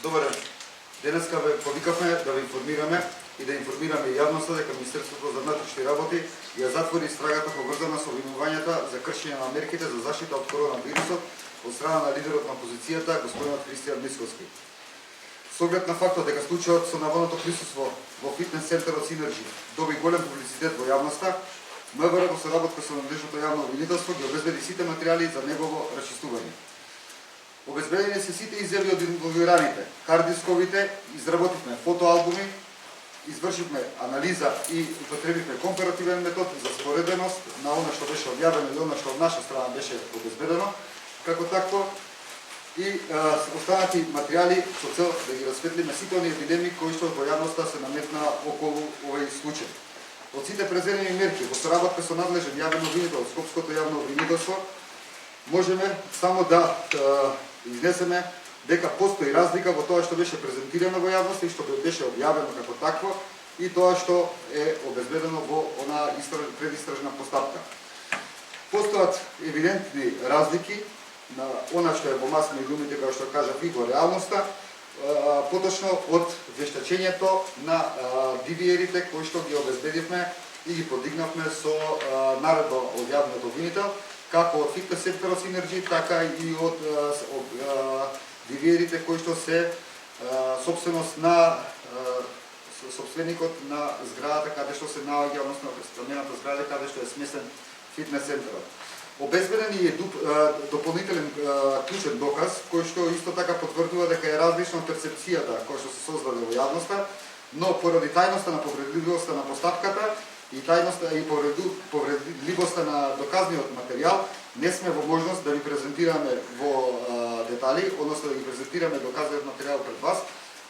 Добар ден. Денеска ве повикавме да ве информираме и да информираме јавноста дека Министерството за внатрешни работи ја затвори истрагата поврзана со обвинувањата за кршење на мерките за заштита од коронавирусот од страна на лидерот на опозицијата господинот Христијан Мицкоски. Со оглед на фактот дека случајот со наводното присуство во фитнес центарот Синерџи доби голем публицитет во јавноста, МВР во соработка со надлежното јавно обвинителство ги обезбеди сите материјали за негово расчистување. Обезбедени се сите изјави од инволвираните, хардисковите, изработивме фотоалбуми, извршивме анализа и употребивме компаративен метод за спореденост на она што беше објавено и она што од наша страна беше обезбедено, како такво, и останати материјали со цел да ги расветлиме сите оние епидемии кои што во јавноста се наметнаа околу овој случај. Од сите презенени мерки во соработка со надлежен јавен обвинител од Скопското јавно обвинителство можеме само да изнесеме дека постои разлика во тоа што беше презентирано во јавноста и што беше објавено како такво и тоа што е обезбедено во онаа предистражна постапка. Постојат евидентни разлики на она што е во мас медиумите, како што кажав, и во реалноста, поточно од вештачењето на дивиерите кои што ги обезбедивме и ги подигнавме со наредба од јавниот обвинител, како од фитнес центарот Синерџи, така и од дивиерите кои што се собственост на собственикот на зградата каде што се наоѓа, односно престојаната зграда каде што е смесен фитнес центарот. Обезбеден е дополнителен клучен доказ кој што исто така потврдува дека е различна од перцепцијата која што се создаде во јавноста, но поради тајноста на повредливоста на постапката и тајноста и повредливоста на доказниот материјал, не сме во можност да ви презентираме во детали, односно да ги презентираме доказниот материјал пред вас,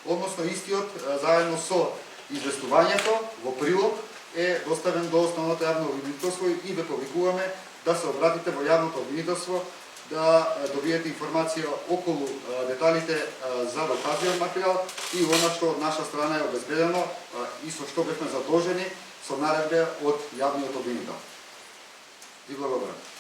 односно истиот заедно со известувањето во прилог е доставен до основното јавно обвинителство и ве повикуваме да се обратите во јавното обвинителство да добиете информација околу деталите за доказниот материјал и она што од наша страна е обезбедено и со што бевме задолжени со наредба од јавниот обвинител. Ви благодарам.